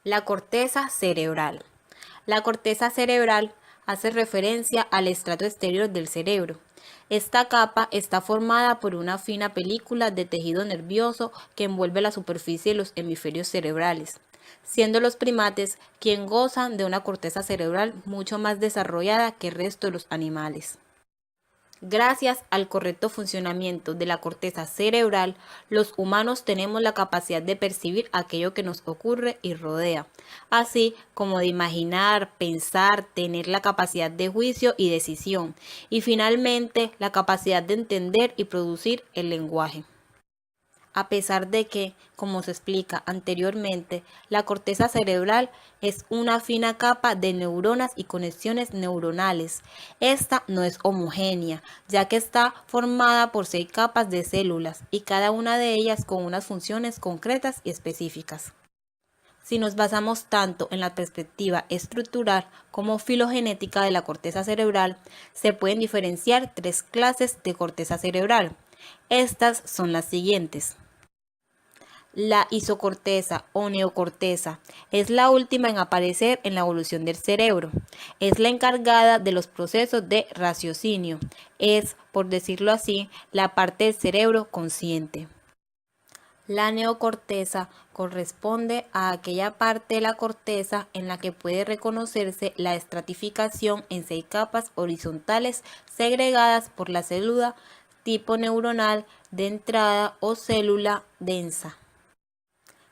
La corteza cerebral. La corteza cerebral hace referencia al estrato exterior del cerebro. Esta capa está formada por una fina película de tejido nervioso que envuelve la superficie de los hemisferios cerebrales, siendo los primates quien gozan de una corteza cerebral mucho más desarrollada que el resto de los animales. Gracias al correcto funcionamiento de la corteza cerebral, los humanos tenemos la capacidad de percibir aquello que nos ocurre y rodea, así como de imaginar, pensar, tener la capacidad de juicio y decisión, y finalmente la capacidad de entender y producir el lenguaje. A pesar de que, como se explica anteriormente, la corteza cerebral es una fina capa de neuronas y conexiones neuronales. Esta no es homogénea, ya que está formada por 6 capas de células y cada una de ellas con unas funciones concretas y específicas. Si nos basamos tanto en la perspectiva estructural como filogenética de la corteza cerebral, se pueden diferenciar 3 clases de corteza cerebral. Estas son las siguientes. La isocorteza o neocorteza es la última en aparecer en la evolución del cerebro. Es la encargada de los procesos de raciocinio. Es, por decirlo así, la parte del cerebro consciente. La neocorteza corresponde a aquella parte de la corteza en la que puede reconocerse la estratificación en 6 capas horizontales segregadas por la célula tipo neuronal de entrada o célula densa.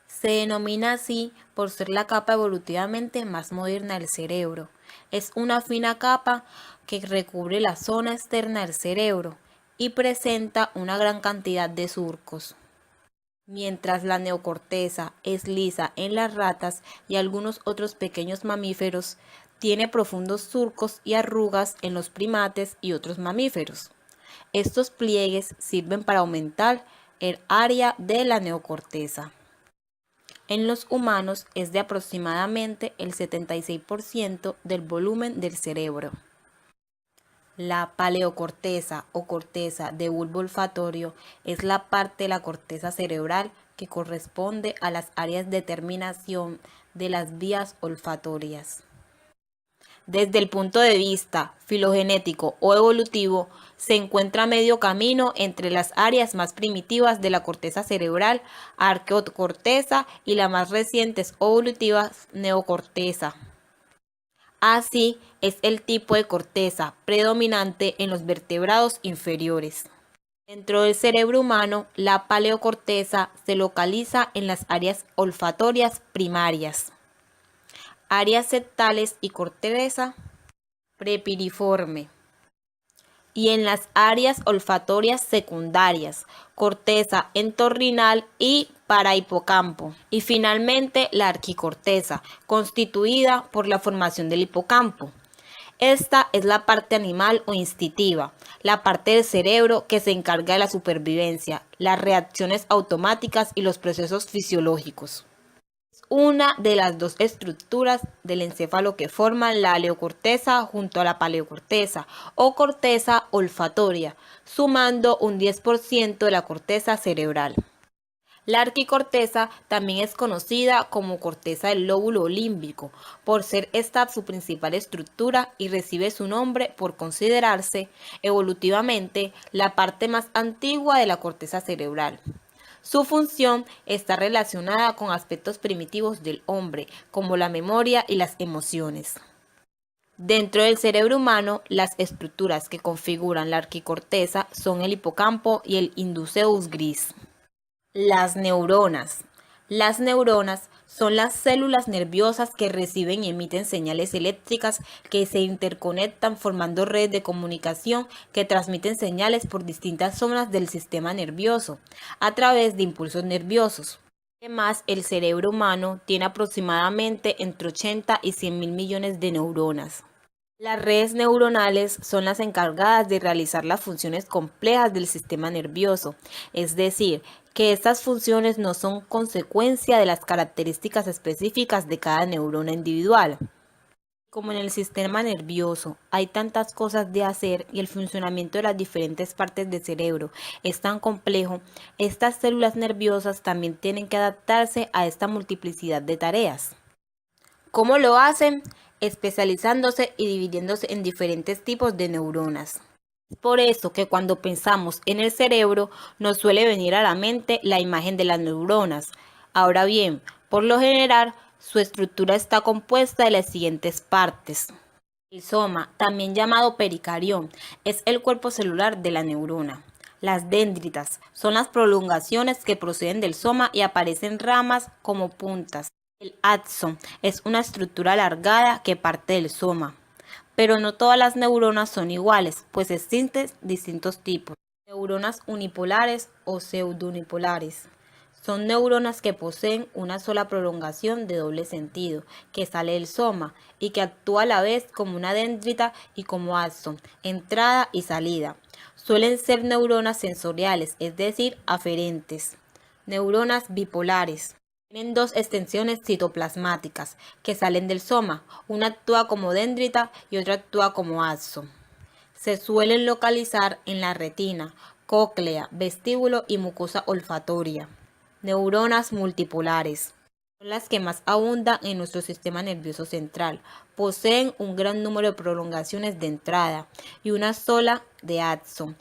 Se denomina así por ser la capa evolutivamente más moderna del cerebro. Es una fina capa que recubre la zona externa del cerebro y presenta una gran cantidad de surcos. Mientras la neocorteza es lisa en las ratas y algunos otros pequeños mamíferos, tiene profundos surcos y arrugas en los primates y otros mamíferos. Estos pliegues sirven para aumentar el área de la neocorteza. En los humanos es de aproximadamente el 76% del volumen del cerebro. La paleocorteza o corteza de bulbo olfatorio es la parte de la corteza cerebral que corresponde a las áreas de terminación de las vías olfatorias. Desde el punto de vista filogenético o evolutivo, se encuentra a medio camino entre las áreas más primitivas de la corteza cerebral, arqueocorteza, y las más recientes o evolutivas, neocorteza. Así es el tipo de corteza predominante en los vertebrados inferiores. Dentro del cerebro humano, la paleocorteza se localiza en las áreas olfatorias primarias, áreas septales y corteza prepiriforme, y en las áreas olfatorias secundarias, corteza entorrinal y parahipocampo, y finalmente la arquicorteza, constituida por la formación del hipocampo. Esta es la parte animal o instintiva, la parte del cerebro que se encarga de la supervivencia, las reacciones automáticas y los procesos fisiológicos. Una de las 2 estructuras del encéfalo que forman la aleocorteza junto a la paleocorteza o corteza olfatoria, sumando un 10% de la corteza cerebral. La arquicorteza también es conocida como corteza del lóbulo límbico, por ser esta su principal estructura y recibe su nombre por considerarse evolutivamente la parte más antigua de la corteza cerebral. Su función está relacionada con aspectos primitivos del hombre, como la memoria y las emociones. Dentro del cerebro humano, las estructuras que configuran la arquicorteza son el hipocampo y el induceus gris. Las neuronas. Las neuronas son las células nerviosas que reciben y emiten señales eléctricas que se interconectan formando redes de comunicación que transmiten señales por distintas zonas del sistema nervioso a través de impulsos nerviosos. Además, el cerebro humano tiene aproximadamente entre 80 y 100 mil millones de neuronas. Las redes neuronales son las encargadas de realizar las funciones complejas del sistema nervioso, es decir, que estas funciones no son consecuencia de las características específicas de cada neurona individual. Como en el sistema nervioso hay tantas cosas de hacer y el funcionamiento de las diferentes partes del cerebro es tan complejo, estas células nerviosas también tienen que adaptarse a esta multiplicidad de tareas. ¿Cómo lo hacen? Especializándose y dividiéndose en diferentes tipos de neuronas. Por eso que cuando pensamos en el cerebro nos suele venir a la mente la imagen de las neuronas. Ahora bien, por lo general, su estructura está compuesta de las siguientes partes. El soma, también llamado pericarión, es el cuerpo celular de la neurona. Las dendritas son las prolongaciones que proceden del soma y aparecen ramas como puntas. El axón es una estructura alargada que parte del soma. Pero no todas las neuronas son iguales, pues existen distintos tipos. Neuronas unipolares o pseudounipolares. Son neuronas que poseen una sola prolongación de doble sentido, que sale del soma y que actúa a la vez como una dendrita y como axón, entrada y salida. Suelen ser neuronas sensoriales, es decir, aferentes. Neuronas bipolares. Tienen dos extensiones citoplasmáticas que salen del soma. Una actúa como dendrita y otra actúa como axón. Se suelen localizar en la retina, cóclea, vestíbulo y mucosa olfatoria. Neuronas multipolares. Son las que más abundan en nuestro sistema nervioso central. Poseen un gran número de prolongaciones de entrada y una sola de axón.